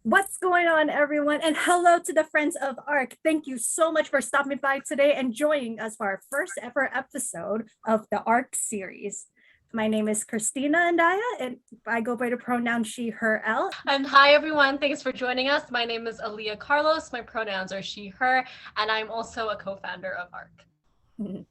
What's going on, everyone? And hello to the friends of ARC. Thank you so much for stopping by today and joining us for our first ever episode of the ARC series. My name is Christina Andaya, and I go by the pronoun she, her, elle. And hi, everyone. Thanks for joining us. My name is Aaliyah Carlos. My pronouns are she, her, and I'm also a co-founder of ARC.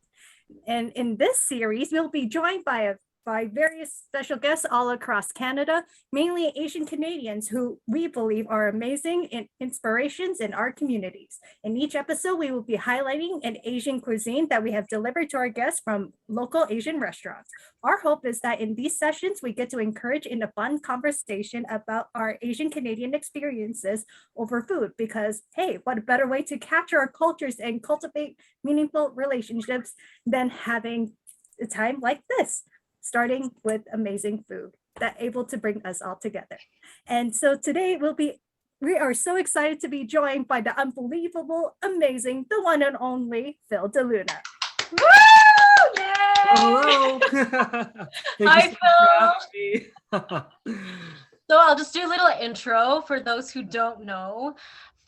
And in this series, we'll be joined by various special guests all across Canada, mainly Asian Canadians who we believe are amazing inspirations in our communities. In each episode, we will be highlighting an Asian cuisine that we have delivered to our guests from local Asian restaurants. Our hope is that in these sessions, we get to encourage in a fun conversation about our Asian Canadian experiences over food, because hey, what a better way to capture our cultures and cultivate meaningful relationships than having a time like this, starting with amazing food that able to bring us all together. And so today we are so excited to be joined by the unbelievable, amazing, the one and only Phil DeLuna. Woo! Yay! Hello. Hi, Phil. So I'll just do a little intro for those who don't know.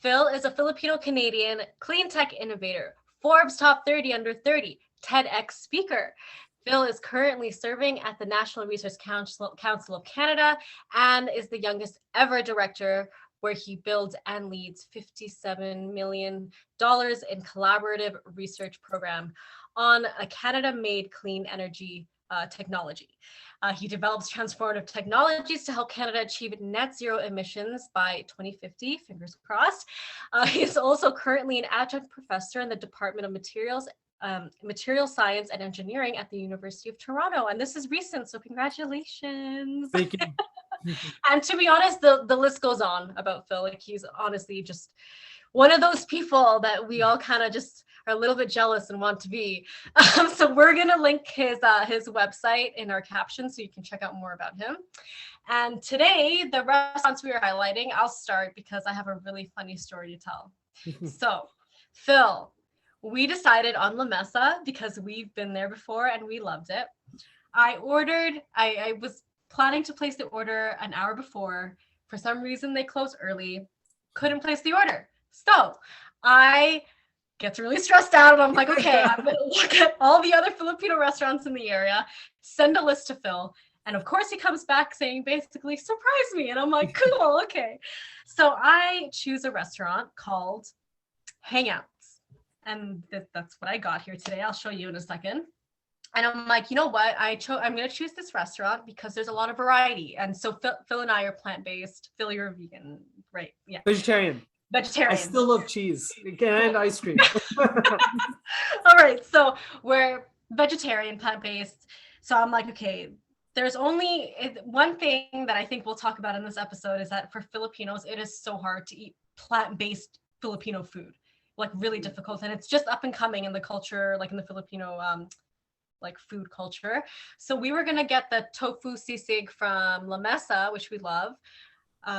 Phil is a Filipino Canadian Cleantech Innovator, Forbes Top 30 Under 30, TEDx Speaker. Phil is currently serving at the National Research Council of Canada and is the youngest ever director, where he builds and leads $57 million in collaborative research program on a Canada-made clean energy technology. He develops transformative technologies to help Canada achieve net zero emissions by 2050, fingers crossed. He's also currently an Adjunct Professor in the Department of Material Science and Engineering at the University of Toronto. And this is recent, so congratulations. Thank you. And to be honest, the list goes on about Phil. Like, he's honestly just one of those people that we all kind of just are a little bit jealous and want to be. So we're going to link his website in our caption so you can check out more about him. And today, the restaurants we are highlighting, I'll start because I have a really funny story to tell. So, Phil, we decided on La Mesa because we've been there before and we loved it. I was planning to place the order an hour before. For some reason, they closed early. Couldn't place the order. So I get really stressed out and I'm like, okay, I'm going to look at all the other Filipino restaurants in the area, send a list to Phil. And of course, he comes back saying, basically, surprise me. And I'm like, cool, okay. So I choose a restaurant called Hangouts. And that's what I got here today. I'll show you in a second. And I'm like, you know what? I'm going to choose this restaurant because there's a lot of variety. And so Phil and I are plant-based. Phil, you're a vegan, right? Yeah. Vegetarian. I still love cheese and ice cream. All right. So we're vegetarian, plant-based. So I'm like, okay, there's only one thing that I think we'll talk about in this episode is that for Filipinos, it is so hard to eat plant-based Filipino food. Like, really difficult, and it's just up and coming in the culture, like in the Filipino like food culture. So we were gonna get the tofu sisig from La Mesa, which we love.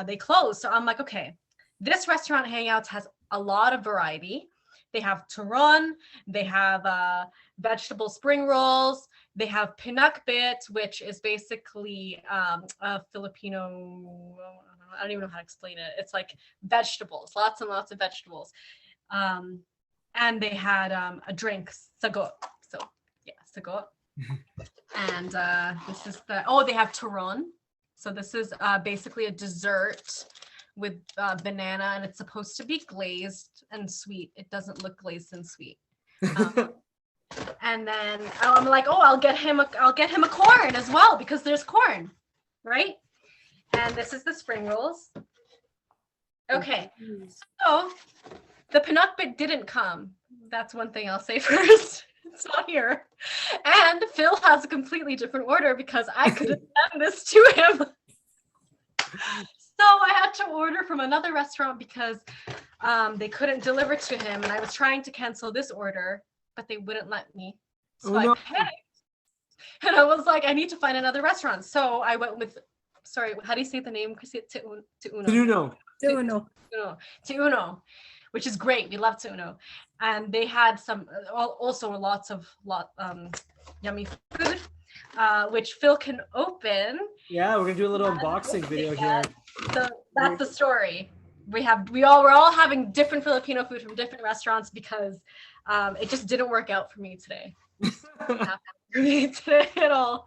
They closed, so I'm like, okay, this restaurant Hangouts has a lot of variety. They have turon, they have vegetable spring rolls, they have pinakbit, which is basically a Filipino, I don't even know how to explain it. It's like vegetables, lots and lots of vegetables. And they had a drink, sago. So yeah, sago. And this is they have turon. So this is basically a dessert with banana, and it's supposed to be glazed and sweet. It doesn't look glazed and sweet. And then I'm like, oh, I'll get him a corn as well because there's corn, right? And this is the spring rolls. Okay, so the pinakbit didn't come. That's one thing I'll say first. It's not here. And Phil has a completely different order because I couldn't send this to him. So I had to order from another restaurant because they couldn't deliver to him. And I was trying to cancel this order, but they wouldn't let me. So I panicked. And I was like, I need to find another restaurant. So I went with, sorry, how do you say the name? Teuno. Which is great. We love Teuno. And they had some, also lots of yummy food, which Phil can open. Yeah, we're gonna do a little unboxing video here. So that's the story. we're all having different Filipino food from different restaurants because it just didn't work out for me today. For me today at all.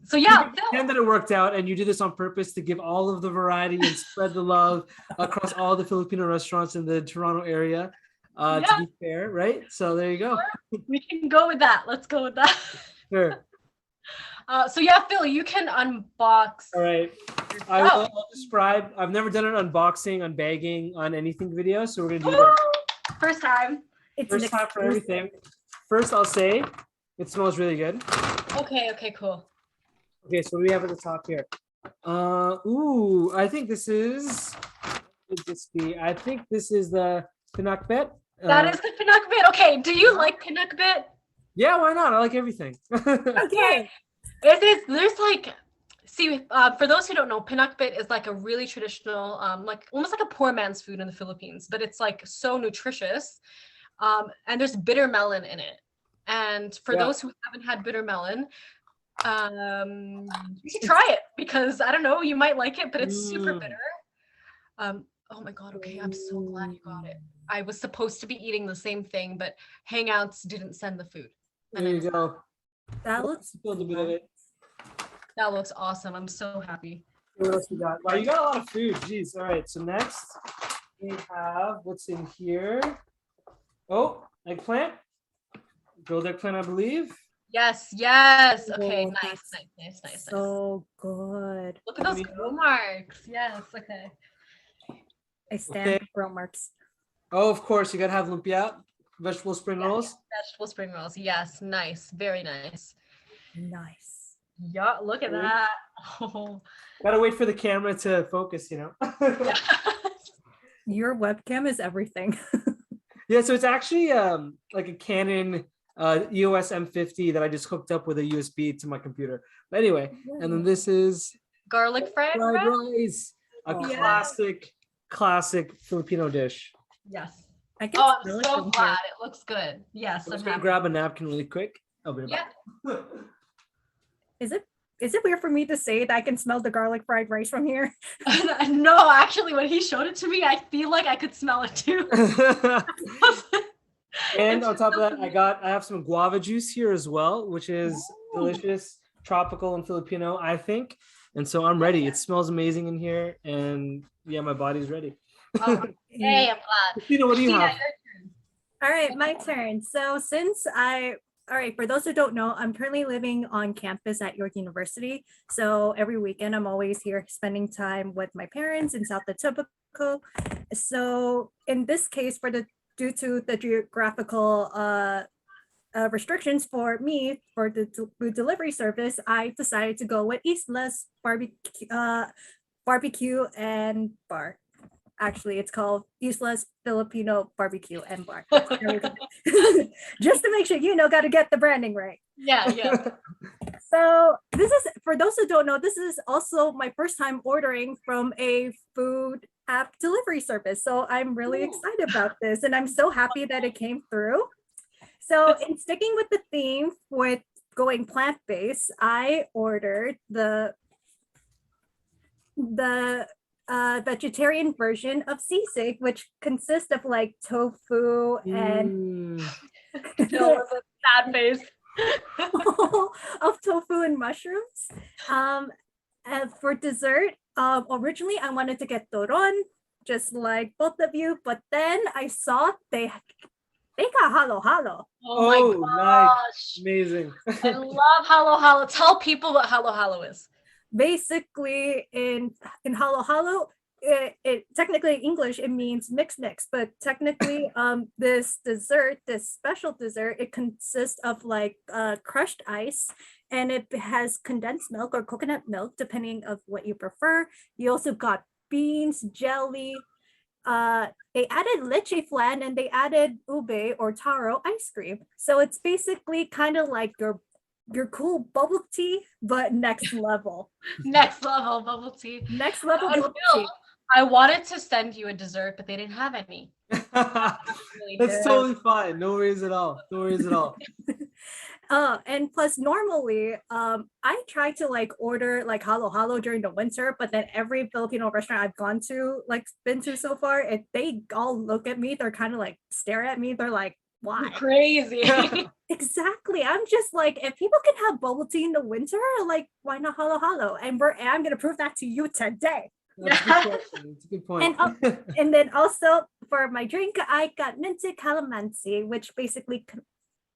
So yeah, and that it worked out, and you did this on purpose to give all of the variety and spread the love across all the Filipino restaurants in the Toronto area. To be fair, right? So there you go. We can go with that. Let's go with that. Sure. So yeah, Phil, you can unbox. All right. I'll describe. I've never done an unboxing, unbagging, on anything video, so we're gonna do that. First time. First time for everything. First, I'll say it smells really good. Okay, cool. Okay, so what do we have at the top here? Ooh, I think this is. What would this be? I think this is the pinakbet. That is the pinakbet. Okay, do you like pinakbet? Yeah, why not? I like everything. Okay. There's like, see, for those who don't know, pinakbet is like a really traditional, like almost like a poor man's food in the Philippines, but it's like so nutritious. And there's bitter melon in it. And for those who haven't had bitter melon, you should try it because I don't know, you might like it, but it's super bitter. Oh my God, okay, I'm so glad you got it. I was supposed to be eating the same thing, but Hangouts didn't send the food. There you go. That looks a little bit of it. That looks awesome. I'm so happy. What else we got? Wow, you got a lot of food. Jeez. All right. So next we have what's in here. Oh, eggplant. Grilled eggplant, I believe. Yes. Okay, Oh, nice. so good. Look at those grill marks. Yes, okay. I stand for marks. Oh, of course, you gotta have lumpia, vegetable spring rolls. Vegetable spring rolls. Yes, nice. Very nice. Nice. Yeah, look at that. Oh. Gotta wait for the camera to focus, you know. Your webcam is everything. Yeah, so it's actually like a Canon EOS M50 that I just hooked up with a USB to my computer. But anyway, and then this is Garlic fried rice, a classic Filipino dish. Yes. I'm so glad. It looks good. Yes. I'm just gonna grab a napkin really quick. I'll be right back. Is it weird for me to say that I can smell the garlic fried rice from here? No, actually, when he showed it to me, I feel like I could smell it too. And on top of that, I have some guava juice here as well, which is delicious, tropical and Filipino, I think. And so I'm ready. It smells amazing in here, and yeah, my body's ready. Hey, I'm glad. Christina, what do you have? All right, my turn. So all right, for those who don't know, I'm currently living on campus at York University. So every weekend, I'm always here spending time with my parents in South Etobicoke. So in this case, due to the geographical restrictions for me for the food delivery service, I decided to go with Isla's barbecue and bar. Actually, it's called Isla's Filipino Barbecue and Bar. Just to make sure, got to get the branding right. Yeah. So this is, for those who don't know, this is also my first time ordering from a food app delivery service. So I'm really excited about this, and I'm so happy that it came through. So in sticking with the theme with going plant-based, I ordered the vegetarian version of sisig, which consists of like tofu and sad face of tofu and mushrooms. And for dessert, originally I wanted to get toron, just like both of you, but then I saw they got halo. Oh my gosh. Nice. Amazing. I love halo. Tell people what halo is. Basically, in halo, it technically in English it means mix, but technically this special dessert, it consists of like crushed ice, and it has condensed milk or coconut milk depending of what you prefer. You also got beans, jelly. They added leche flan, and they added ube or taro ice cream. So it's basically kind of like your cool bubble tea, but next level. Next level bubble tea. Next level bubble tea. I wanted to send you a dessert, but they didn't have any. That's totally fine. No worries at all. And plus normally, I try to like order like halo halo during the winter, but then every Filipino restaurant I've gone to, like been to so far, if they all look at me, they're kind of like stare at me. They're like, why? Crazy. Exactly. I'm just like, if people can have bubble tea in the winter, like why not halo halo? And I'm gonna prove that to you today. That's a good question. It's a good point. And then also for my drink, I got minted calamansi, which basically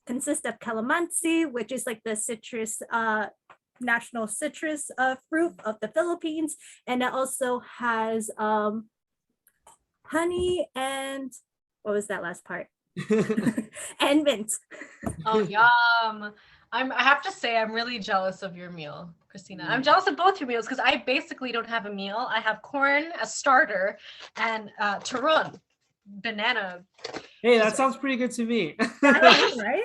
consists of calamansi, which is like the citrus, national citrus fruit of the Philippines. And it also has honey and what was that last part? And mint. Oh, yum. I have to say, I'm really jealous of your meal, Christina. I'm jealous of both your meals because I basically don't have a meal. I have corn, a starter, and turon, banana. Hey, that sounds pretty good to me. Right?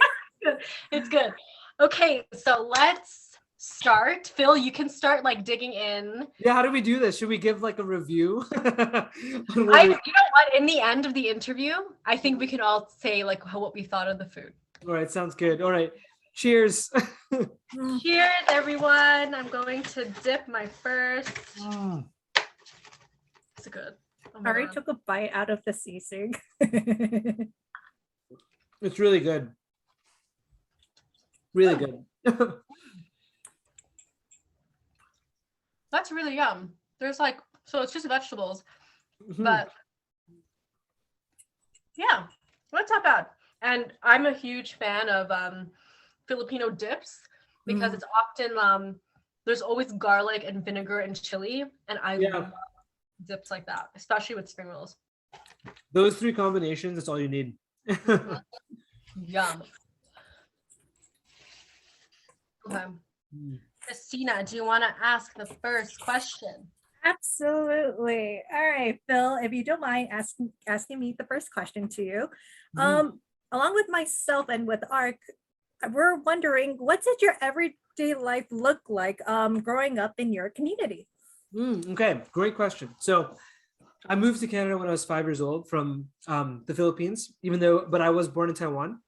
It's good. Okay, so let's start. Phil, you can start like digging in. Yeah, how do we do this? Should we give like a review? You know what? In the end of the interview, I think we can all say like what we thought of the food. All right, sounds good. All right, cheers. Cheers, everyone. I'm going to dip my first. It's good. Oh I my already God. took a bite out of the sisig. It's really good. Really good. That's really yum. There's like, so it's just vegetables, Mhm. but yeah, that's not bad. And I'm a huge fan of Filipino dips because it's often there's always garlic and vinegar and chili, and I love dips like that, especially with spring rolls. Those three combinations, that's all you need. Yum. Okay. Christina, do you want to ask the first question? Absolutely. All right, Phil, if you don't mind asking me the first question to you. Along with myself and with ARC, we're wondering, what did your everyday life look like growing up in your community? Okay, great question. So I moved to Canada when I was 5 years old from the Philippines, but I was born in Taiwan.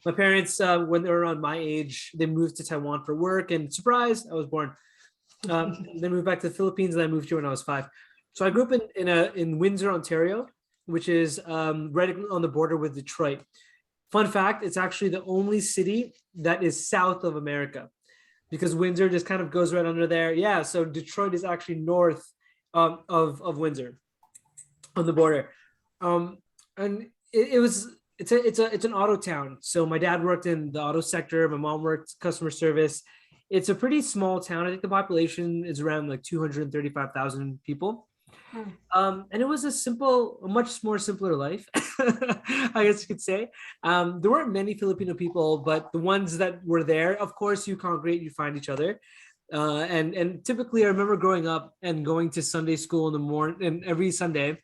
My parents, when they were around my age, they moved to Taiwan for work, and surprise, I was born. They moved back to the Philippines, and I moved here when I was 5. So I grew up in Windsor, Ontario, which is right on the border with Detroit. Fun fact, it's actually the only city that is south of America because Windsor just kind of goes right under there. Yeah, so Detroit is actually north of Windsor on the border. And it's an auto town. So my dad worked in the auto sector. My mom worked customer service. It's a pretty small town. I think the population is around like 235,000 people. And it was a much more simpler life, I guess you could say. There weren't many Filipino people, but the ones that were there, of course, you congregate, you find each other. And typically, I remember growing up and going to Sunday school in the morning, and every Sunday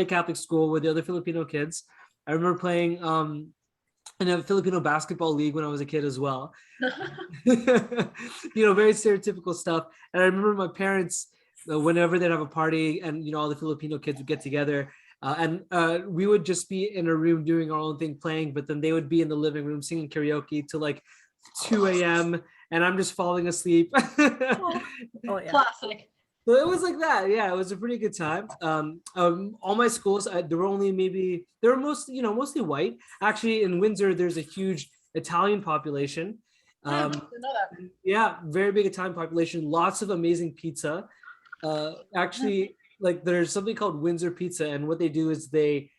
Catholic school with the other Filipino kids. I remember playing in a Filipino basketball league when I was a kid as well. Very stereotypical stuff. And I remember my parents, whenever they'd have a party and all the Filipino kids would get together, and we would just be in a room doing our own thing playing, but then they would be in the living room singing karaoke till like 2 a.m. and I'm just falling asleep. Oh, yeah. Classic. So it was like that. Yeah, it was a pretty good time. All my schools, there were mostly white. Actually, in Windsor, there's a huge Italian population. I didn't know that. Yeah, very big Italian population. Lots of amazing pizza. Actually, like there's something called Windsor pizza, and what they do is they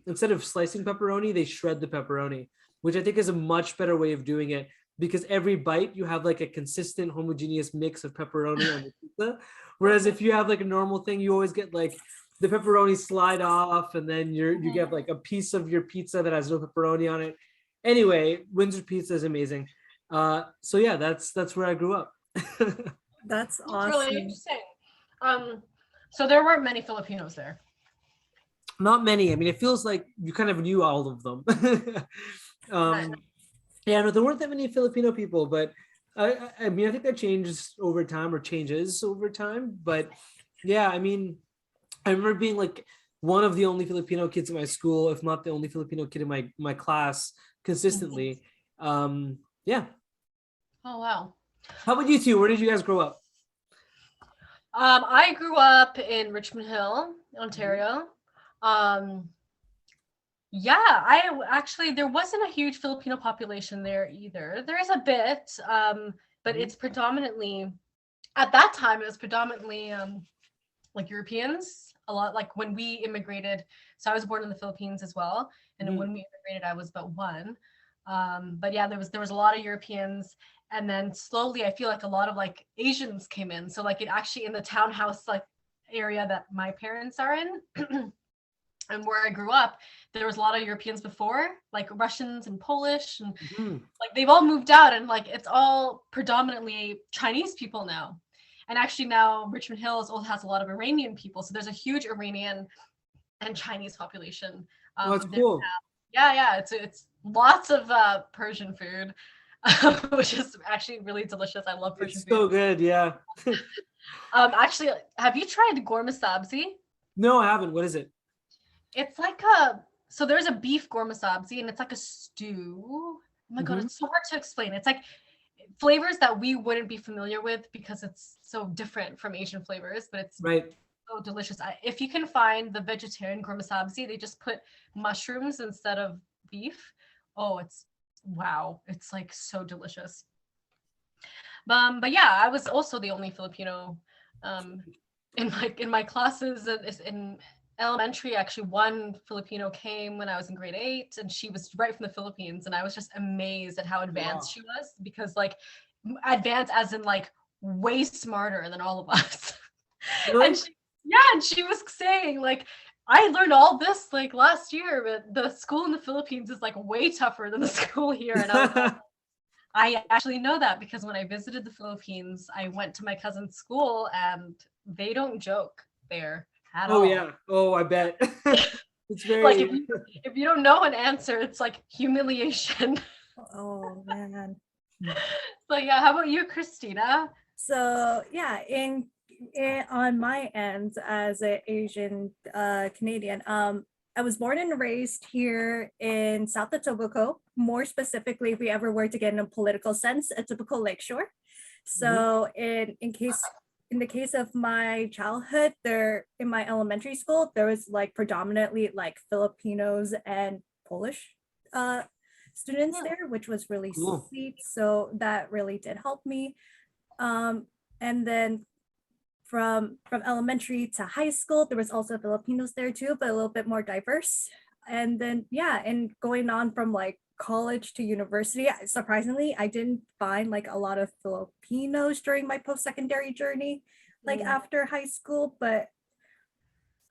instead of slicing pepperoni, they shred the pepperoni, which I think is a much better way of doing it because every bite you have like a consistent homogeneous mix of pepperoni on the pizza. Whereas if you have like a normal thing, you always get like the pepperoni slide off, and then you get like a piece of your pizza that has no pepperoni on it. Anyway, Windsor pizza is amazing. So yeah, that's where I grew up. That's awesome. Really interesting. So there weren't many Filipinos there. Not many. I mean, it feels like you kind of knew all of them. Yeah, no, there weren't that many Filipino people, but I mean, I think that changes over time or changes over time. But yeah, I mean, I remember being like one of the only Filipino kids in my school, if not the only Filipino kid in my class consistently. Yeah. Oh, wow. How about you two? Where did you guys grow up? I grew up in Richmond Hill, Ontario. Yeah, actually, there wasn't a huge Filipino population there either. There is a bit, but it's predominantly, at that time, it was predominantly like Europeans, a lot like when we immigrated. So I was born in the Philippines as well. And then when we immigrated, I was about one. But yeah, there was a lot of Europeans. And then slowly I feel like a lot of like Asians came in. So like it actually in the townhouse like area that my parents are in and where I grew up, there was a lot of Europeans before, like Russians and Polish, and like they've all moved out, and like it's all predominantly Chinese people now. And actually now Richmond Hills also has a lot of Iranian people. So there's a huge Iranian and Chinese population. Oh, that's cool. Yeah. It's lots of Persian food, which is actually really delicious. I love Persian food. So good, yeah. Actually, have you tried gorma sabzi? No, I haven't. What is it? It's like so there's a beef gorma sabzi, and it's like a stew. Oh my God, it's so hard to explain. It's like flavors that we wouldn't be familiar with because it's so different from Asian flavors, but it's so delicious. If you can find the vegetarian gorma sabzi, they just put mushrooms instead of beef. Oh, it's wow. It's like so delicious. But yeah, I was also the only Filipino in my classes in elementary. Actually, one Filipino came when I was in grade 8, and she was right from the Philippines, and I was just amazed at how advanced she was, because like advanced as in like way smarter than all of us. Really? And she was saying like, I learned all this like last year, but the school in the Philippines is like way tougher than the school here. And I was like, I actually know that because when I visited the Philippines, I went to my cousin's school, and they don't joke there at all. Oh yeah. Oh, I bet. It's very like if you don't know an answer, it's like humiliation. Oh man. So yeah, how about you, Christina? So yeah, on my end as an Asian Canadian, I was born and raised here in South Etobicoke. More specifically, if we ever were to get in a political sense, Etobicoke Lakeshore. So in the case of my childhood, there in my elementary school, there was like predominantly like Filipinos and Polish students there, which was really sweet. So that really did help me. And then from elementary to high school, there was also Filipinos there too, but a little bit more diverse. And then yeah, and going on from like college to university, surprisingly, I didn't find like a lot of Filipinos during my post-secondary journey, like after high school, but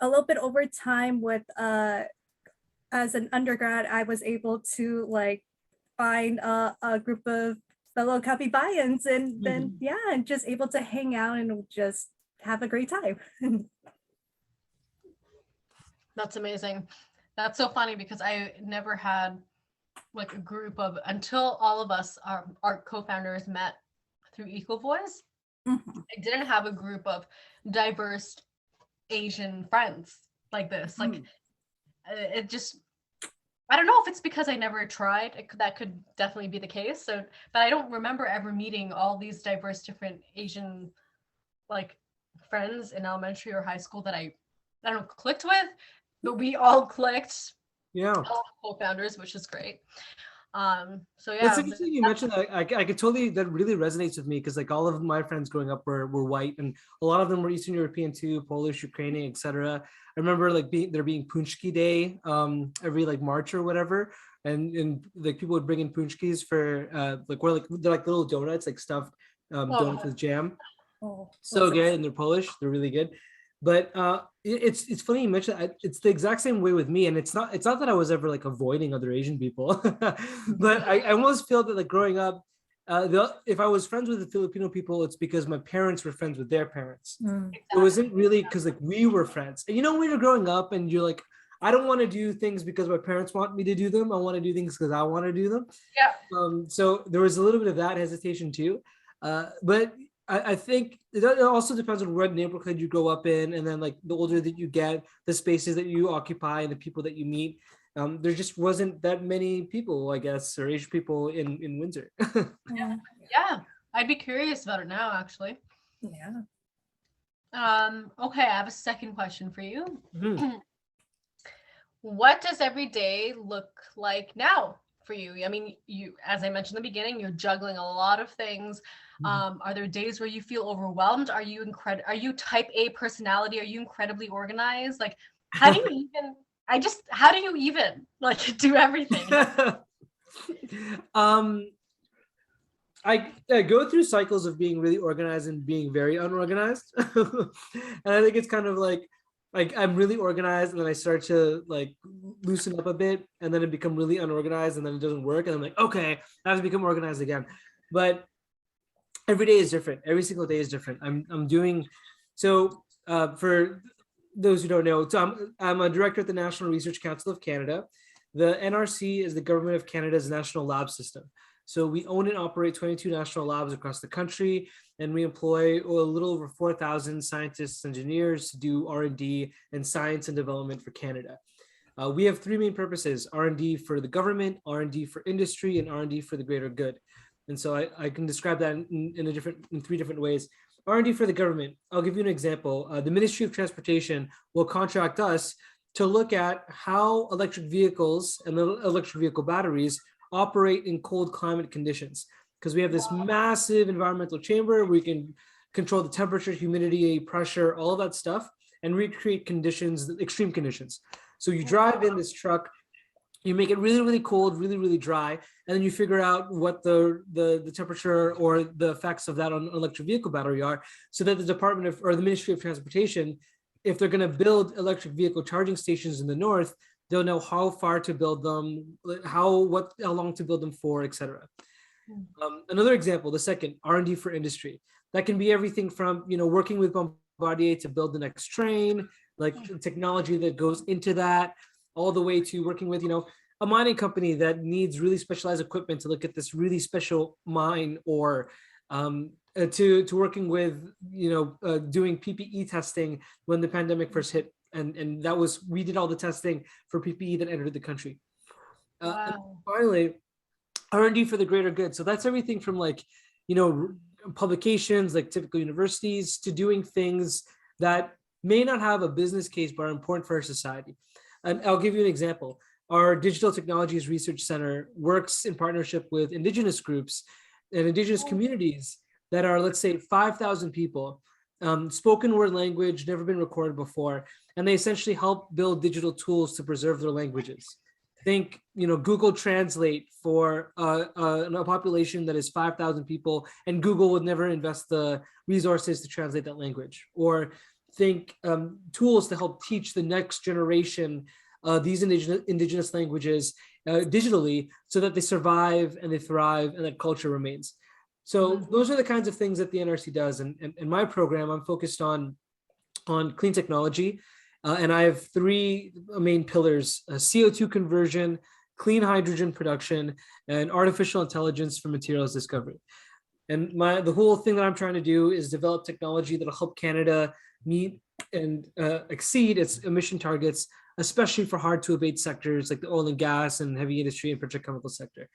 a little bit over time with as an undergrad, I was able to like find a group of fellow Kapibayans, and then yeah, and just able to hang out and just have a great time. That's amazing. That's so funny because I never had like a group of, until all of us, our co-founders met through Equal Voice. I didn't have a group of diverse Asian friends like this. Like it just, I don't know if it's because I never tried. That could definitely be the case. So, but I don't remember ever meeting all these diverse different Asian like friends in elementary or high school that I don't know, clicked with, but we all clicked. Yeah. All co-founders, which is great. So yeah. It's interesting you mentioned that. I could totally, that really resonates with me, because like all of my friends growing up were white, and a lot of them were Eastern European too, Polish, Ukrainian, etc. I remember like there being Punchki Day every like March or whatever, and like people would bring in punchkis for like they're like little donuts, like stuffed donuts with jam. So good, and they're Polish, they're really good. But it's funny you mentioned that. It's the exact same way with me, and it's not that I was ever like avoiding other Asian people, but I almost feel that like growing up, if I was friends with the Filipino people, it's because my parents were friends with their parents. It wasn't really because like we were friends. And you know, when you're growing up and you're like, I don't want to do things because my parents want me to do them. I want to do things because I want to do them. Yeah. So there was a little bit of that hesitation too, but I think it also depends on what neighborhood you grow up in, and then like the older that you get, the spaces that you occupy and the people that you meet. there just wasn't that many people, I guess, or Asian people in Windsor. Yeah, I'd be curious about it now, actually. Yeah. Okay, I have a second question for you. Mhm. What does every day look like now for you? I mean, you, as I mentioned in the beginning, you're juggling a lot of things. Are there days where you feel overwhelmed? Are you Are you type A personality? Are you incredibly organized? Like, how do you even? How do you even like do everything? I go through cycles of being really organized and being very unorganized. And I think it's kind of like I'm really organized and then I start to like loosen up a bit and then it become really unorganized and then it doesn't work and I'm like, okay, I have to become organized again. But every day is different. Every single day is different. I'm doing so for those who don't know, so I'm a director at the National Research Council of Canada. The NRC is the Government of Canada's national lab system. So we own and operate 22 national labs across the country, and we employ a little over 4,000 scientists, engineers to do R&D and science and development for Canada. We have three main purposes: R&D for the government, R&D for industry, and R&D for the greater good. And so I can describe that in three different ways. R&D for the government. I'll give you an example. The Ministry of Transportation will contract us to look at how electric vehicles and the electric vehicle batteries operate in cold climate conditions. Because we have this massive environmental chamber where we can control the temperature, humidity, pressure, all of that stuff, and recreate conditions, extreme conditions. So you drive in this truck, you make it really, really cold, really, really dry, and then you figure out what the temperature or the effects of that on an electric vehicle battery are, so that the Department of, or the Ministry of Transportation, if they're going to build electric vehicle charging stations in the north, they'll know how far to build them, how long to build them for, etc. Another example, the second, R&D for industry. That can be everything from working with Bombardier to build the next train, like technology that goes into that, all the way to working with a mining company that needs really specialized equipment to look at this really special mine, or to working with doing PPE testing when the pandemic first hit, and that was, we did all the testing for PPE that entered the country. And finally, R&D for the greater good. So that's everything from publications like typical universities to doing things that may not have a business case but are important for our society. And I'll give you an example. Our Digital Technologies Research Center works in partnership with Indigenous groups and Indigenous communities that are, let's say, 5,000 people, spoken word language, never been recorded before, and they essentially help build digital tools to preserve their languages. Think, Google Translate for a population that is 5,000 people, and Google would never invest the resources to translate that language. Or think tools to help teach the next generation these indigenous languages digitally, so that they survive and they thrive and that culture remains. So those are the kinds of things that the NRC does. And in my program, I'm focused on clean technology. And I have three main pillars: CO2 conversion, clean hydrogen production, and artificial intelligence for materials discovery. And the whole thing that I'm trying to do is develop technology that'll help Canada meet and exceed its emission targets, especially for hard to abate sectors like the oil and gas and heavy industry and petrochemical sector.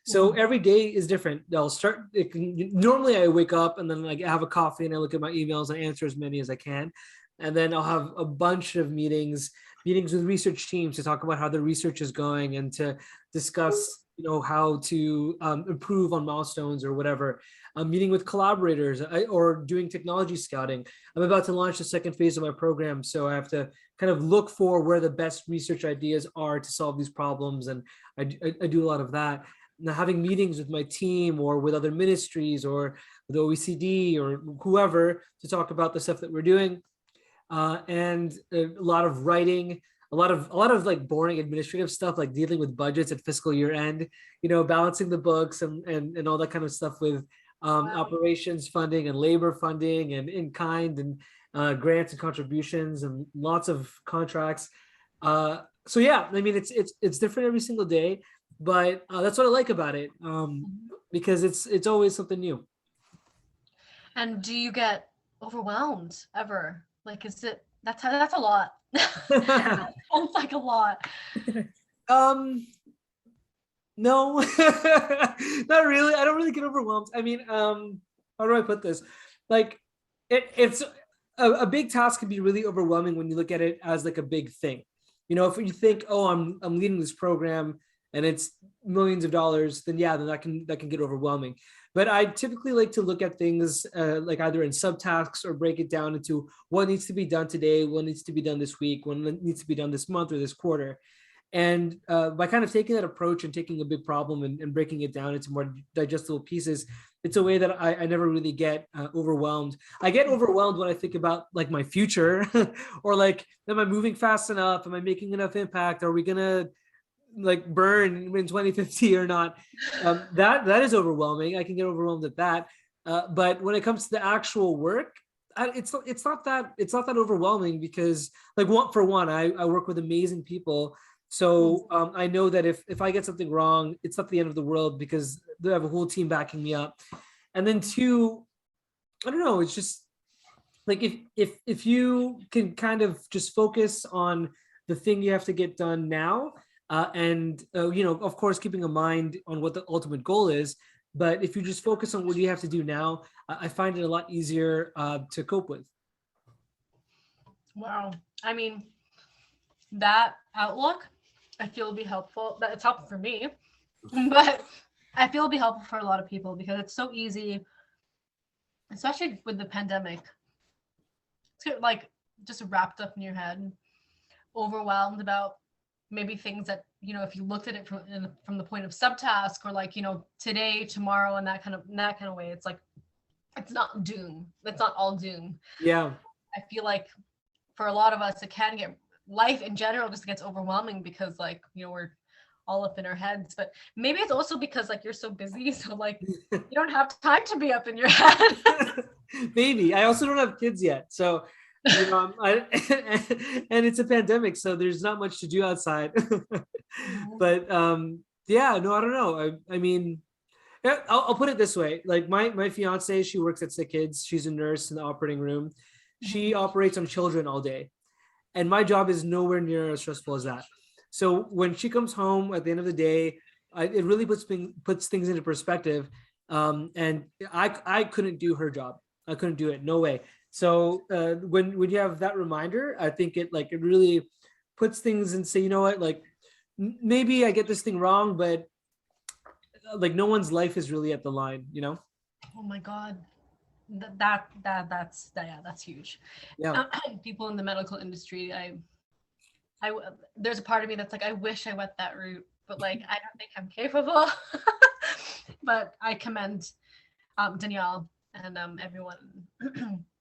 So every day is different. Normally I wake up and then I have a coffee and I look at my emails and answer as many as I can. And then I'll have a bunch of meetings with research teams to talk about how the research is going and to discuss, how to improve on milestones or whatever. I'm meeting with collaborators or doing technology scouting. I'm about to launch the second phase of my program, so I have to kind of look for where the best research ideas are to solve these problems, and I do a lot of that. Now, having meetings with my team or with other ministries or the OECD or whoever to talk about the stuff that we're doing. And a lot of writing, a lot of like boring administrative stuff, like dealing with budgets at fiscal year end, balancing the books and all that kind of stuff with operations funding and labor funding and in kind and grants and contributions and lots of contracts. So yeah, I mean, it's different every single day, but that's what I like about it, because it's always something new. And do you get overwhelmed ever? Like, that's a lot. That sounds like a lot. No, not really. I don't really get overwhelmed. I mean, how do I put this? Like, it's a big task can be really overwhelming when you look at it as like a big thing. You know, if you think, oh, I'm leading this program and it's millions of dollars, then yeah, then that can get overwhelming. But I typically like to look at things like either in subtasks or break it down into what needs to be done today, what needs to be done this week, what needs to be done this month or this quarter. And by kind of taking that approach and taking a big problem and breaking it down into more digestible pieces, it's a way that I never really get overwhelmed. I get overwhelmed when I think about like my future or like, am I moving fast enough? Am I making enough impact? Are we gonna like burn in 2050 or not? That is overwhelming. I can get overwhelmed at that. But when it comes to the actual work, it's not that overwhelming because like I work with amazing people. So I know that if I get something wrong, it's not the end of the world because they have a whole team backing me up. And then two, I don't know, it's just like if you can kind of just focus on the thing you have to get done now, and you know, of course, keeping a mind on what the ultimate goal is. But if you just focus on what you have to do now, I find it a lot easier to cope with. Wow. I mean, that outlook, I feel will be helpful. That it's helpful for me, but I feel it'll be helpful for a lot of people because it's so easy, especially with the pandemic. It's like just wrapped up in your head, overwhelmed about maybe things that, you know, if you looked at it from the point of subtask or like, you know, today, tomorrow, and that kind of way, it's like, it's not doom. It's not all doom. Yeah. I feel like for a lot of us, it can get, life in general just gets overwhelming because like, you know, we're all up in our heads, but maybe it's also because like you're so busy. So like you don't have time to be up in your head. Maybe. I also don't have kids yet. So, you know, and it's a pandemic, so there's not much to do outside. But yeah, no, I don't know. I mean, yeah, I'll put it this way. Like my fiance, she works at Sick Kids. She's a nurse in the operating room. She operates on children all day. And my job is nowhere near as stressful as that. So when she comes home at the end of the day, it really puts things into perspective. And I couldn't do her job. I couldn't do it. No way. So when you have that reminder, I think it really puts things and say, you know what, like maybe I get this thing wrong, but like no one's life is really at the line, you know? Oh my God. That's huge. Yeah. People in the medical industry, I there's a part of me that's like, I wish I went that route, but like I don't think I'm capable. But I commend Danielle and everyone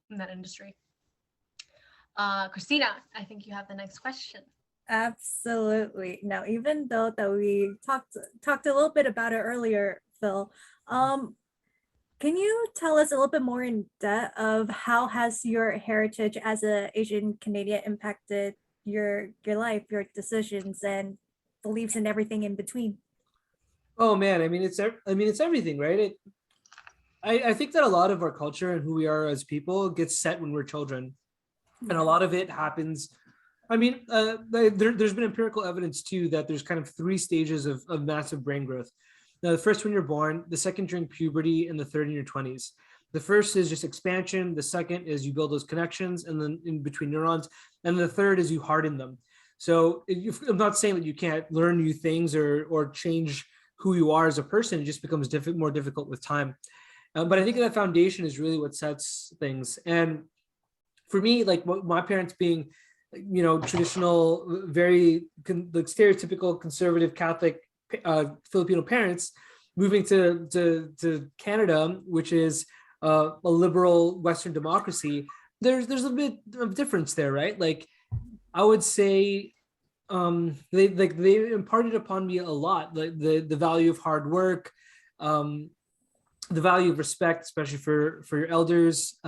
in that industry. Christina, I think you have the next question. Absolutely. Now, even though that we talked a little bit about it earlier, Phil, can you tell us a little bit more in depth of how has your heritage as an Asian Canadian impacted your life, your decisions, and beliefs, and everything in between? Oh man, I mean it's everything, right? I think that a lot of our culture and who we are as people gets set when we're children, and a lot of it happens. I mean, there's been empirical evidence too that there's kind of three stages of massive brain growth. Now, the first when you're born, the second during puberty, and the third in your 20s. The first is just expansion. The second is you build those connections and then in between neurons. And the third is you harden them. So I'm not saying that you can't learn new things or change who you are as a person. It just becomes more difficult with time. But I think that foundation is really what sets things. And for me, like my parents being, you know, traditional, very like stereotypical conservative Catholic Filipino parents, moving to Canada, which is a liberal Western democracy, there's a bit of difference there, right? Like I would say they imparted upon me a lot, like the value of hard work, the value of respect, especially for your elders,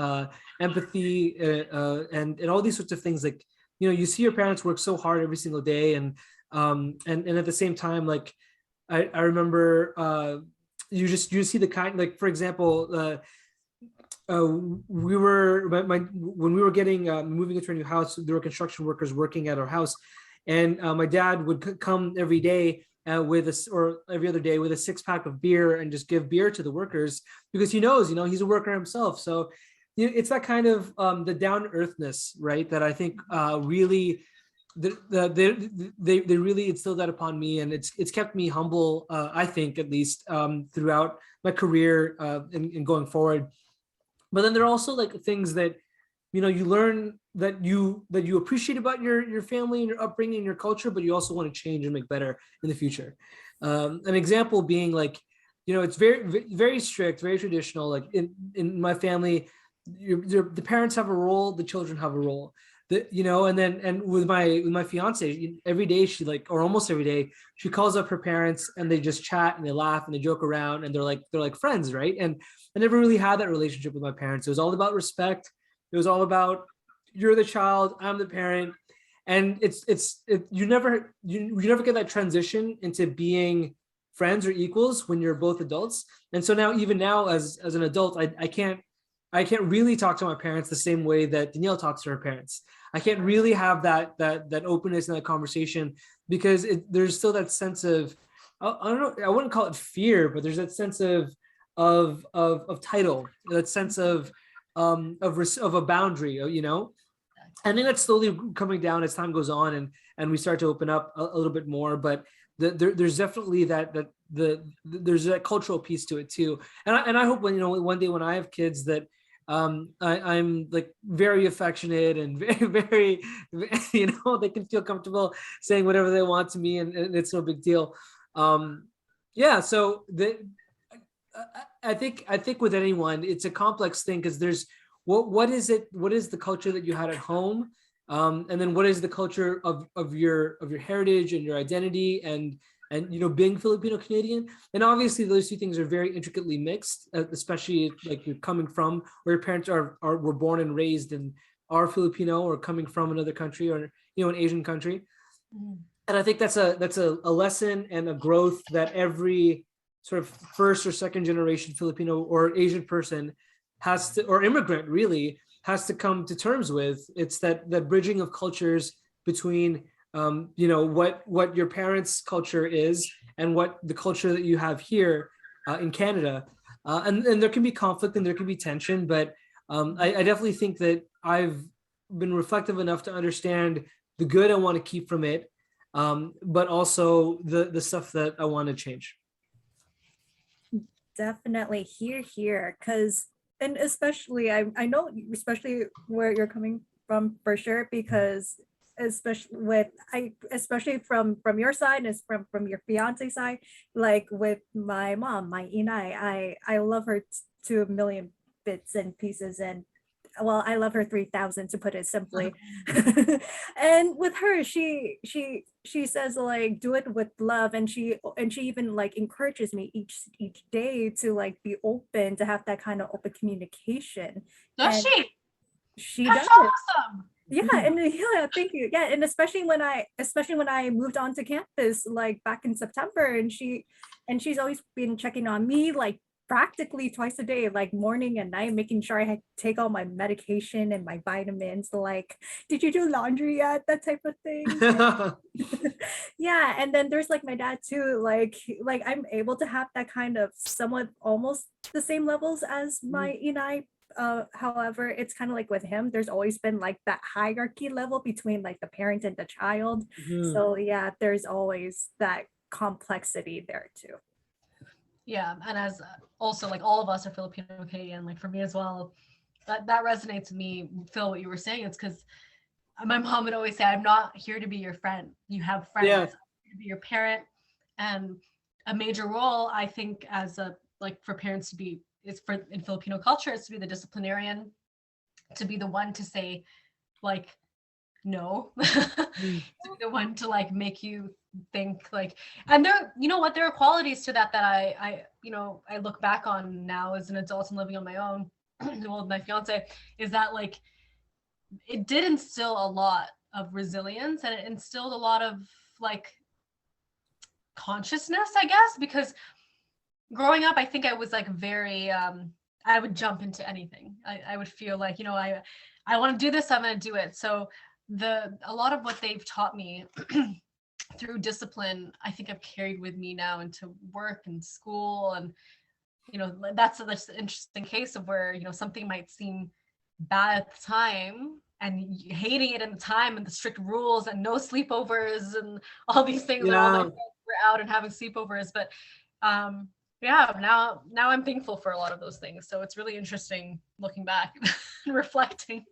empathy, and all these sorts of things. Like, you know, you see your parents work so hard every single day, and at the same time, like I remember you see the kind, like for example, when we were getting moving into a new house, there were construction workers working at our house, And my dad would come every day or every other day with a 6-pack of beer and just give beer to the workers because he knows, he's a worker himself. So it's that kind of the down to earthness, right? That I think really they really instilled that upon me, and it's kept me humble. I think at least throughout my career and going forward. But then there are also like things that you learn that you appreciate about your family and your upbringing and your culture, but you also want to change and make better in the future. An example being like, it's very, very strict, very traditional. Like in my family, the parents have a role, the children have a role. And with my fiance, every day or almost every day, she calls up her parents and they just chat and they laugh and they joke around and they're like friends, right? And I never really had that relationship with my parents. It was all about respect. It was all about you're the child, I'm the parent, and you never get that transition into being friends or equals when you're both adults. And so even now as an adult, I can't really talk to my parents the same way that Danielle talks to her parents. I can't really have that openness and that conversation because there's still that sense of, I don't know, I wouldn't call it fear, but there's that sense of title, that sense of a boundary, I think that's slowly coming down as time goes on and we start to open up a little bit more, but there's definitely there's that cultural piece to it too. And I hope one day when I have kids that I'm like very affectionate and very, very, they can feel comfortable saying whatever they want to me and it's no big deal. So I think with anyone, it's a complex thing because there's what is the culture that you had at home, and then what is the culture of your heritage and your identity and being Filipino Canadian. And obviously those two things are very intricately mixed, especially like you're coming from where your parents were born and raised and are Filipino or coming from another country or an Asian country. And I think that's a lesson and a growth that every sort of first or second generation Filipino or Asian person has to, or immigrant really has to come to terms with. It's that bridging of cultures between what your parents' culture is and what the culture that you have here in Canada. And there can be conflict and there can be tension, but I definitely think that I've been reflective enough to understand the good I want to keep from it, but also the stuff that I want to change. Definitely here, because, and especially I know especially where you're coming from for sure, because especially from your side and from your fiance side, like with my mom, my inay, I love her to a million bits and pieces, and well, I love her 3,000 to put it simply. And with her, she says like do it with love, and she even like encourages me each day to like be open, to have that kind of open communication. Does and she does That's it. awesome. Yeah, and yeah, thank you. Yeah, and especially when I moved onto campus like back in September, and she's always been checking on me like practically twice a day, like morning and night, making sure I take all my medication and my vitamins. Like, did you do laundry yet? That type of thing. Yeah, and then there's like my dad too. Like I'm able to have that kind of somewhat almost the same levels as my inay. However, it's kind of like with him, there's always been like that hierarchy level between like the parent and the child. So yeah, there's always that complexity there too. Yeah, and as also like all of us are Filipino Canadian, like for me as well, that resonates with me. Phil, what you were saying, it's because my mom would always say, I'm not here to be your friend. You have friends. Yeah. I'm here to be your parent. And a major role, I think, as a like for parents to be in Filipino culture is to be the disciplinarian, to be the one to say like no, to be the one to like make you think like, and there, there are qualities to that I look back on now as an adult and living on my own, well, with my fiance, is that like it did instill a lot of resilience, and it instilled a lot of like consciousness, I guess, because growing up, I think I was like very, I would jump into anything. I would feel like, I want to do this, I'm going to do it. So a lot of what they've taught me through discipline, I think I've carried with me now into work and school. And, that's an interesting case of where, something might seem bad at the time and hating it in the time and the strict rules and no sleepovers and all these things. And all my friends were out and having sleepovers. But now I'm thankful for a lot of those things. So it's really interesting looking back and reflecting.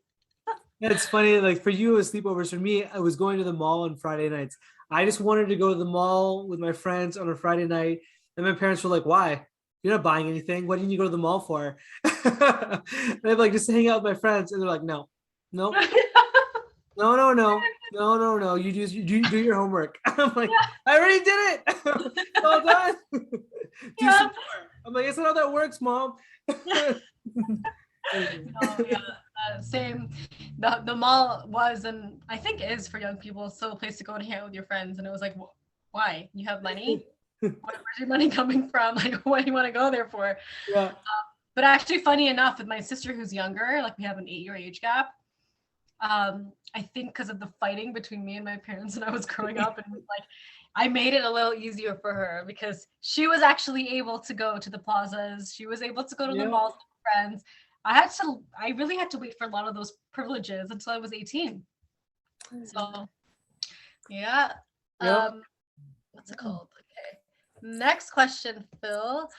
Yeah, it's funny, like for you, it was sleepovers. For me, I was going to the mall on Friday nights. I just wanted to go to the mall with my friends on a Friday night. And my parents were like, why? You're not buying anything. What didn't you go to the mall for? And I'm like, just to hang out with my friends. And they're like, no. No. You do your homework. I'm like, I already did it. Well done. Do some more. I'm like, isn't how that works, Mom? Same. The mall was, and I think is for young people, still a place to go and hang out with your friends. And it was like, why? You have money? Where's your money coming from? Like, what do you want to go there for? Yeah. But actually, funny enough, with my sister who's younger, like we have an 8-year age gap. I think because of the fighting between me and my parents when I was growing up, and like I made it a little easier for her because she was actually able to go to the plazas. She was able to go to the malls with friends. I really had to wait for a lot of those privileges until I was 18. So yeah. What's it called? Okay. Next question, Phil.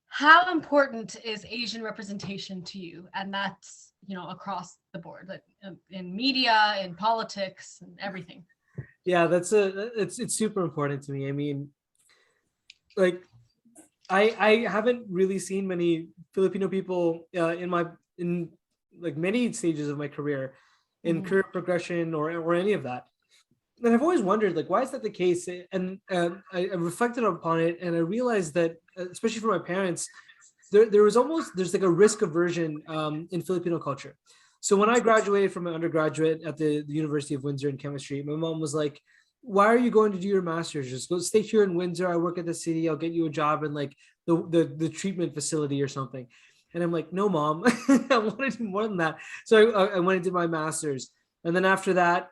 How important is Asian representation to you? And that's, across the board, like in media, in politics, and everything. Yeah, it's super important to me. I mean, like I haven't really seen many Filipino people in like many stages of my career, in career progression or any of that. And I've always wondered, like, why is that the case? And I reflected upon it, and I realized that, especially for my parents, there's like a risk aversion in Filipino culture. So when I graduated from my undergraduate at the University of Windsor in chemistry, my mom was like, why are you going to do your master's? Just go stay here in Windsor. I work at the city. I'll get you a job in like the treatment facility or something. And I'm like, no, Mom, I want to do more than that. So I went and did my master's. And then after that,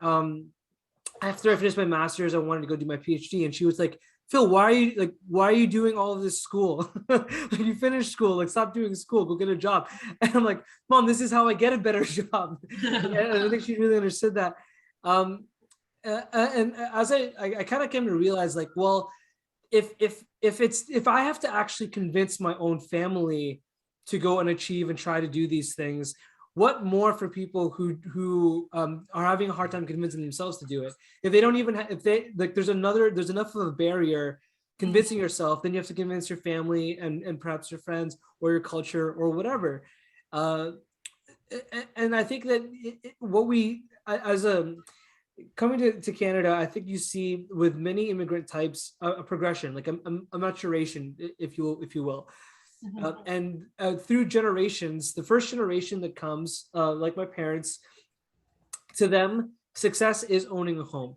after I finished my master's, I wanted to go do my PhD. And she was like, Phil, why are you doing all of this school? Like, you finished school, like stop doing school, go get a job. And I'm like, Mom, this is how I get a better job. And I think she really understood that. And as I kind of came to realize, like, well, if I have to actually convince my own family to go and achieve and try to do these things, what more for people who are having a hard time convincing themselves to do it? If they don't even if they like, there's enough of a barrier convincing yourself, then you have to convince your family and perhaps your friends or your culture or whatever. And I think that coming to Canada, I think you see with many immigrant types a progression, like a maturation, if you will. And through generations, the first generation that comes, like my parents, to them, success is owning a home.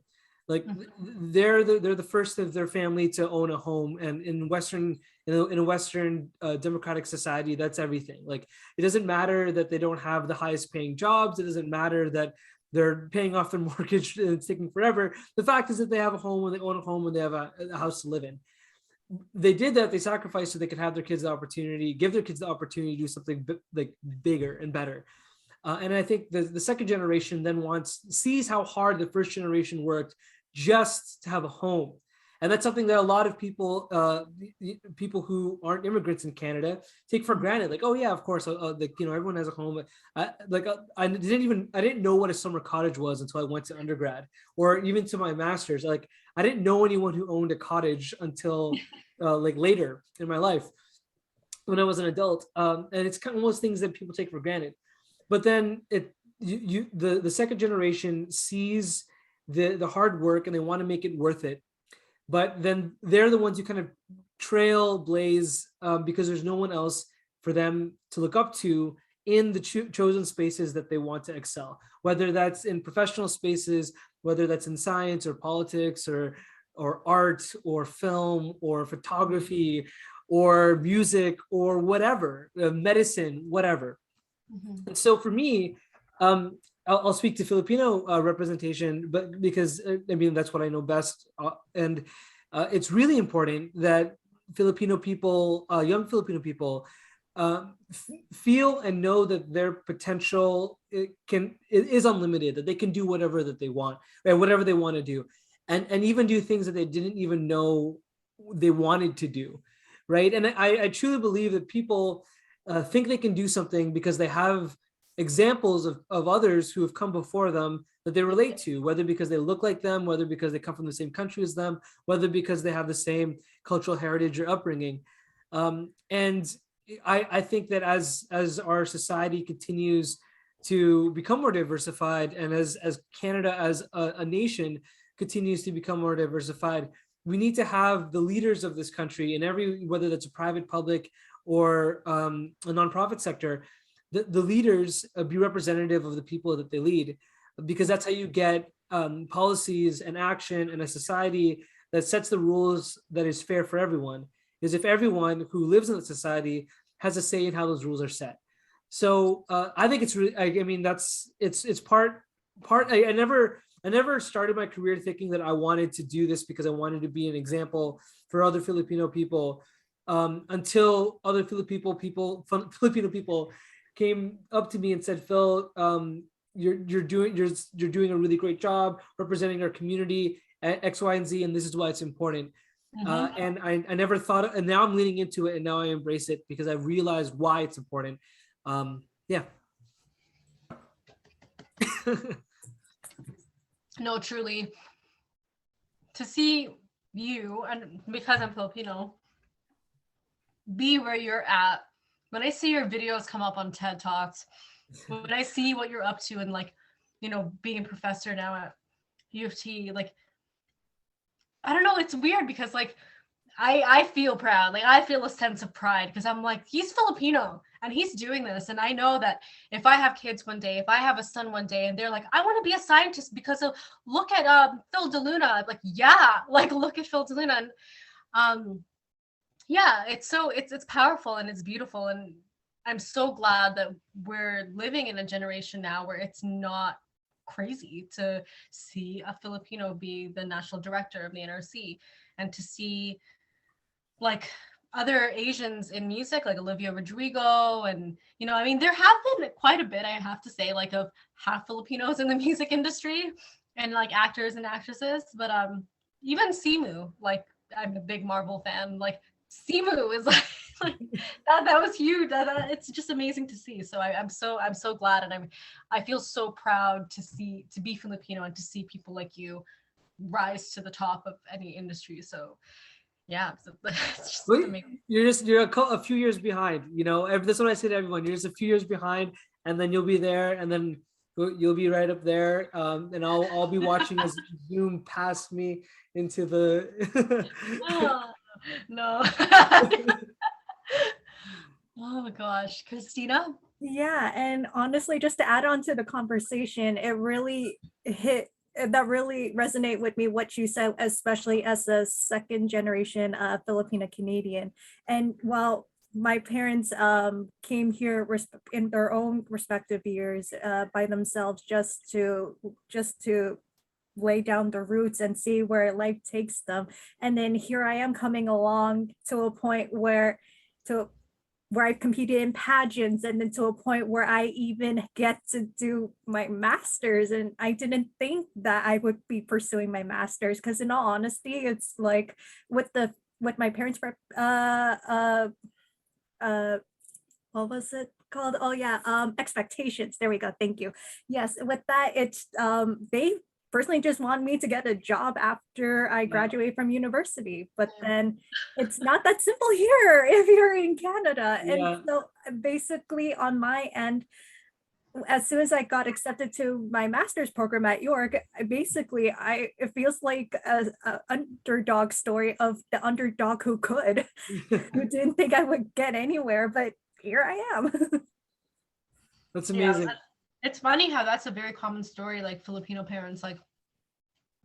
Like they're the first of their family to own a home, and in a Western democratic society, that's everything. Like, it doesn't matter that they don't have the highest paying jobs. It doesn't matter that they're paying off their mortgage and it's taking forever. The fact is that they have a home, and they own a home, and they have a house to live in. They did that. They sacrificed so they could have their kids the opportunity, give their kids the opportunity to do something like bigger and better. And I think the second generation then sees how hard the first generation worked just to have a home. And that's something that a lot of people who aren't immigrants in Canada take for granted. Like, oh yeah, of course, everyone has a home. I didn't know what a summer cottage was until I went to undergrad, or even to my master's. Like, I didn't know anyone who owned a cottage until like later in my life, when I was an adult. And it's kind of one of those things that people take for granted. But then the second generation sees the hard work, and they want to make it worth it. But then they're the ones who kind of trailblaze because there's no one else for them to look up to in the chosen spaces that they want to excel, whether that's in professional spaces, whether that's in science or politics or art or film or photography or music or whatever, medicine, whatever. And so for me, I'll speak to Filipino representation, but because I mean that's what I know best, and it's really important that Filipino people, young Filipino people, feel and know that their potential is unlimited, that they can do whatever that they want, right? Whatever they want to do, and even do things that they didn't even know they wanted to do, right? And I truly believe that people think they can do something because they have examples of others who have come before them that they relate to, whether because they look like them, whether because they come from the same country as them, whether because they have the same cultural heritage or upbringing. And I think that as our society continues to become more diversified, and as Canada as a nation continues to become more diversified, we need to have the leaders of this country in every, whether that's a private, public, or a nonprofit sector, the leaders be representative of the people that they lead, because that's how you get policies and action and a society that sets the rules that is fair for everyone. Is if everyone who lives in the society has a say in how those rules are set. So I think it's really, I mean, it's part. I never started my career thinking that I wanted to do this because I wanted to be an example for other Filipino people, until other Filipino people came up to me and said, Phil, you're doing a really great job representing our community at X, Y, and Z, and this is why it's important. And I never thought, and now I'm leaning into it, and now I embrace it because I realized why it's important. Yeah. No, truly. To see you, and because I'm Filipino, be where you're at. When I see your videos come up on TED Talks, when I see what you're up to, and like, you know, being a professor now at U of T, like, I don't know, it's weird because like I feel proud. Like I feel a sense of pride because I'm like, he's Filipino and he's doing this. And I know that if I have kids one day, if I have a son one day, and they're like, I want to be a scientist because of look at Phil DeLuna. I'm like, yeah, like look at Phil DeLuna. And yeah, it's powerful and it's beautiful. And I'm so glad that we're living in a generation now where it's not crazy to see a Filipino be the national director of the NRC, and to see like other Asians in music, like Olivia Rodrigo, and you know, I mean, there have been quite a bit, I have to say, like of half Filipinos in the music industry, and like actors and actresses. But even Simu, like I'm a big Marvel fan, like Simu is like that was huge. It's just amazing to see. So I'm so glad, and I feel so proud to be Filipino and to see people like you rise to the top of any industry. So yeah, so it's just amazing. You're a few years behind, you know. That's what I say to everyone. You're just a few years behind, and then you'll be there, and then you'll be right up there. And I'll be watching as you zoom past me into the. No. Oh my gosh, Christina. Yeah, and honestly, just to add on to the conversation, it really really resonate with me what you said, especially as a second generation Filipina-Canadian. And while my parents came here in their own respective years by themselves just to lay down the roots and see where life takes them, and then here I am coming along to a point where I competed in pageants, and then to a point where I even get to do my master's. And I didn't think that I would be pursuing my master's, because in all honesty, it's like with my parents what was it called? Oh yeah, expectations. There we go. Thank you. Yes, with that, it's they personally just want me to get a job after I graduate from university, but then it's not that simple here if you're in Canada. And so basically on my end, as soon as I got accepted to my master's program at York, it feels like a underdog story of the underdog who could, who didn't think I would get anywhere, but here I am. That's amazing. Yeah, it's funny how that's a very common story, like Filipino parents, like,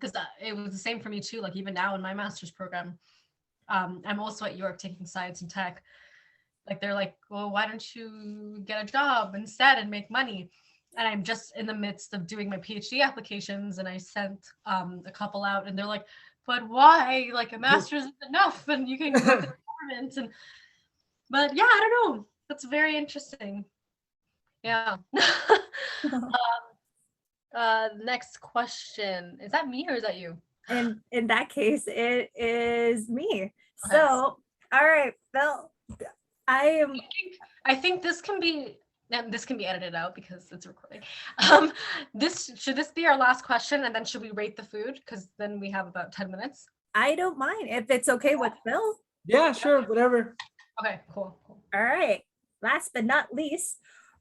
because it was the same for me too. Like even now in my master's program, I'm also at York taking science and tech. Like they're like, well, why don't you get a job instead and make money? and I'm just in the midst of doing my PhD applications, and I sent a couple out, and they're like, but why? Like a master's is enough, and you can work in the government. And but yeah, I don't know. That's very interesting. Yeah. Next question. Is that me or is that you? And in that case, it is me. Okay. So, all right, Phil, I think this can be edited out because it's recording. Should this be our last question, and then should we rate the food? Because then we have about 10 minutes. I don't mind if it's okay with Phil. Yeah, sure, whatever. Okay, cool. All right. Last but not least,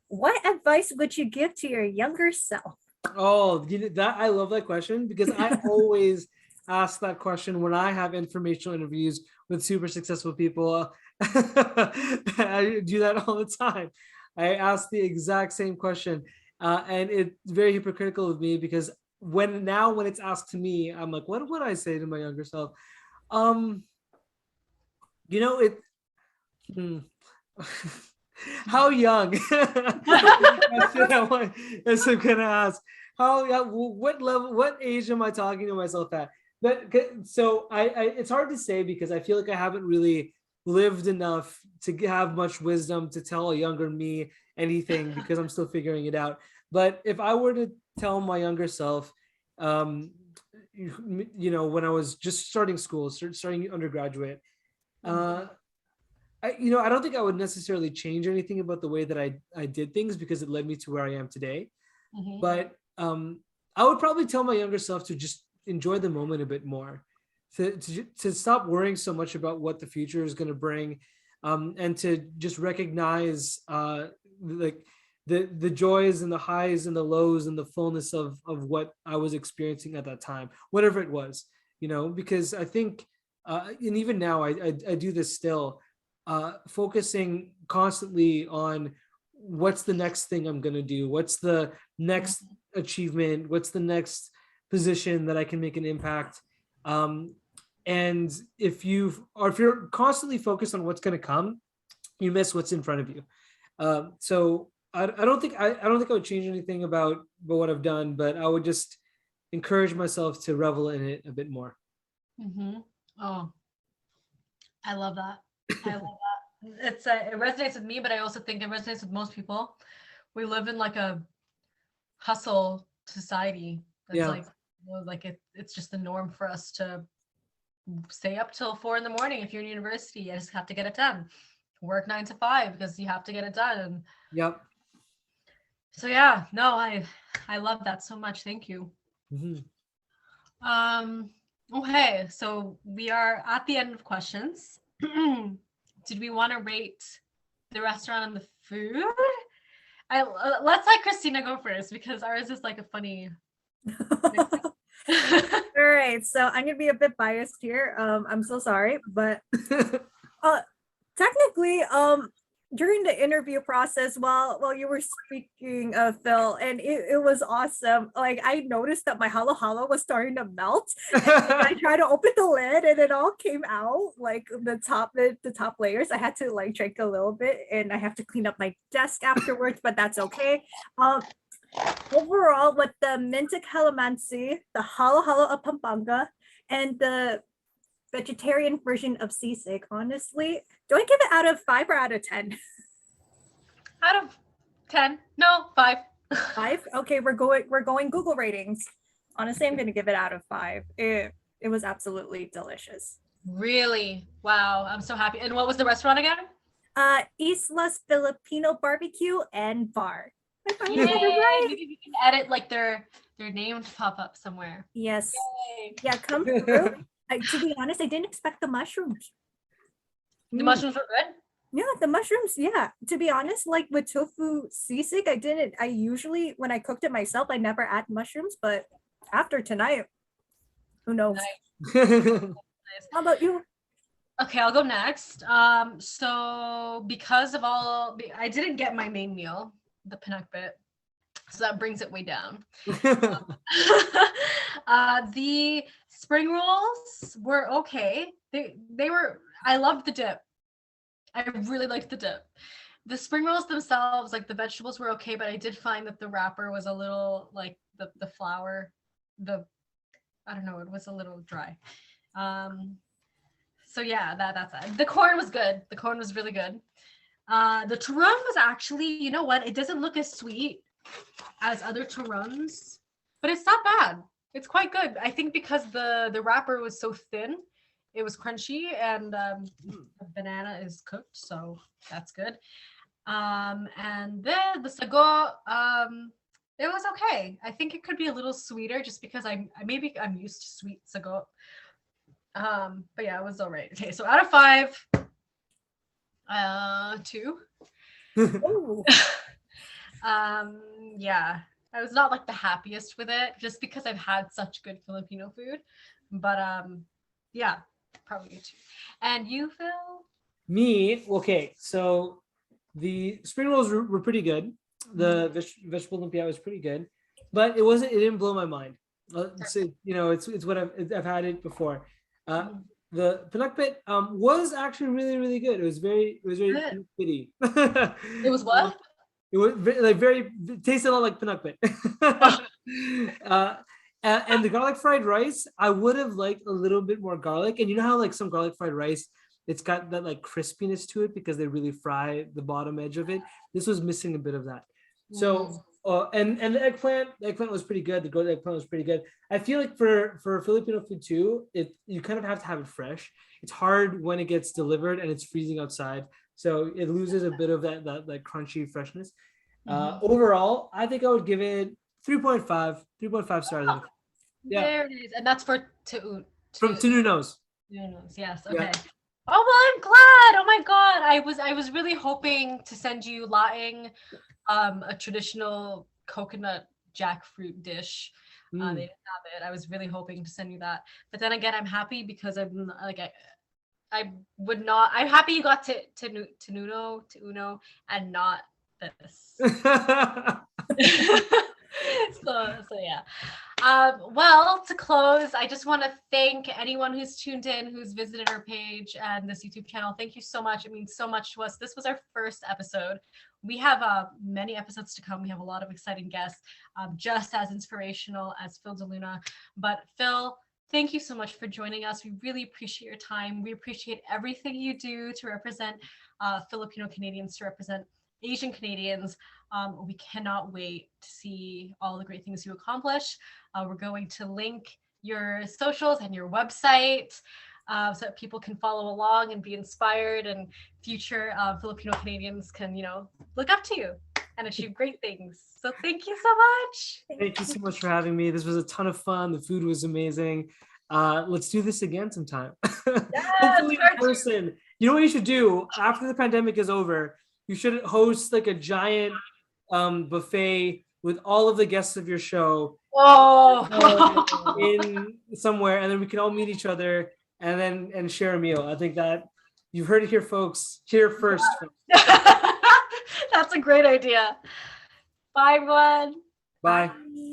what advice would you give to your younger self? Oh, that I love that question because I always ask that question when I have informational interviews with super successful people. I do that all the time. I ask the exact same question, and it's very hypocritical of me because when it's asked to me, I'm like, what would I say to my younger self? How young? That's what I'm gonna ask. What level, what age am I talking to myself at? But so it's hard to say because I feel like I haven't really lived enough to have much wisdom to tell a younger me anything because I'm still figuring it out. But if I were to tell my younger self, when I was just starting school, starting undergraduate, I don't think I would necessarily change anything about the way that I did things because it led me to where I am today. Mm-hmm. But I would probably tell my younger self to just enjoy the moment a bit more, to stop worrying so much about what the future is going to bring, and to just recognize like the joys and the highs and the lows and the fullness of what I was experiencing at that time, whatever it was, because I think, and even now I do this still. Focusing constantly on what's the next thing I'm going to do, what's the next achievement, what's the next position that I can make an impact. And if you're constantly focused on what's going to come, you miss what's in front of you. So I don't think I would change anything about what I've done, but I would just encourage myself to revel in it a bit more. Mm-hmm. Oh, I love that. It resonates with me, but I also think it resonates with most people. We live in like a hustle society. That's it's just the norm for us to stay up till 4 a.m. if you're in university. You just have to get it done. Work 9 to 5 because you have to get it done. Yep. So yeah, no, I love that so much. Thank you. Mm-hmm. Okay, so we are at the end of questions. Did we want to rate the restaurant and the food? Let's let Christina go first because ours is like a funny. All right, so I'm gonna be a bit biased here. I'm so sorry, but technically, during the interview process, while you were speaking, Phil, and it was awesome. Like I noticed that my halo halo was starting to melt. And I tried to open the lid, and it all came out, like the top layers. I had to like drink a little bit, and I have to clean up my desk afterwards, but that's okay. Overall, with the minta calamansi, the halo halo of Pampanga, and the vegetarian version of sisig, honestly, do I give it out of 5 or out of 10? Out of 10? No, 5. 5? Okay, we're going Google ratings. Honestly, I'm gonna give it out of 5. It was absolutely delicious. Really? Wow, I'm so happy. And what was the restaurant again? Islas Filipino Barbecue and Bar. Yay! Right. Maybe we can edit like their name to pop up somewhere. Yes. Yay. Yeah, come through. To be honest, I didn't expect the mushrooms. The mushrooms were good? Yeah, the mushrooms, yeah. To be honest, like with tofu sisig, I usually, when I cooked it myself, I never add mushrooms, but after tonight, who knows? Nice. How about you? Okay, I'll go next. So because of I didn't get my main meal, the pinakbet, so that brings it way down. The spring rolls were okay. They were. I loved the dip. I really liked the dip, the spring rolls themselves, like the vegetables were okay, but I did find that the wrapper was a little like the flour, I don't know, it was a little dry. So yeah, that's it. The corn was good. The corn was really good. The turon was actually, you know what? It doesn't look as sweet as other turons, but it's not bad. It's quite good. I think because the wrapper was so thin, it was crunchy, and the banana is cooked, so that's good. And then the sago, it was okay. I think it could be a little sweeter just because I'm used to sweet sago. But yeah, it was all right. Okay, so out of 5, 2. Ooh. Yeah, I was not like the happiest with it just because I've had such good Filipino food, but yeah, probably 2. And you, Phil? Me, okay. So the spring rolls were pretty good. The vegetable lumpia was pretty good, but it didn't blow my mind. So, it's what I've had it before. The pinakbet was actually really, really good. It was very pretty. It was what? It was it tasted a lot like pinakbet. And the garlic fried rice, I would have liked a little bit more garlic. And you know how like some garlic fried rice, it's got that like crispiness to it because they really fry the bottom edge of it. This was missing a bit of that. So and the eggplant was pretty good. The grilled eggplant was pretty good. I feel like for Filipino food too, you kind of have to have it fresh. It's hard when it gets delivered and it's freezing outside, so it loses a bit of that crunchy freshness. Overall, I think I would give it 3.5 stars. Yeah. There it is, and that's for From Tununos. Yes. Okay. Yeah. Oh well, I'm glad. Oh my god, I was really hoping to send you laing, a traditional coconut jackfruit dish. They didn't have it. I was really hoping to send you that, but then again, I'm happy because I'm like I would not. I'm happy you got to Uno and not this. So yeah. Well, to close, I just want to thank anyone who's tuned in, who's visited our page and this YouTube channel. Thank you so much. It means so much to us. This was our first episode. We have many episodes to come. We have a lot of exciting guests, just as inspirational as Phil DeLuna. But Phil, thank you so much for joining us. We really appreciate your time. We appreciate everything you do to represent Filipino Canadians, to represent Asian Canadians. We cannot wait to see all the great things you accomplish. We're going to link your socials and your website so that people can follow along and be inspired, and future Filipino Canadians can, look up to you and achieve great things. So thank you so much. Thank you so much for having me. This was a ton of fun. The food was amazing. Let's do this again sometime. Hopefully in person. You know what you should do after the pandemic is over? You should host like a giant buffet with all of the guests of your show in somewhere, and then we can all meet each other and share a meal. I think that you've heard it here, folks. Here first. That's a great idea. Bye, everyone. Bye. Bye.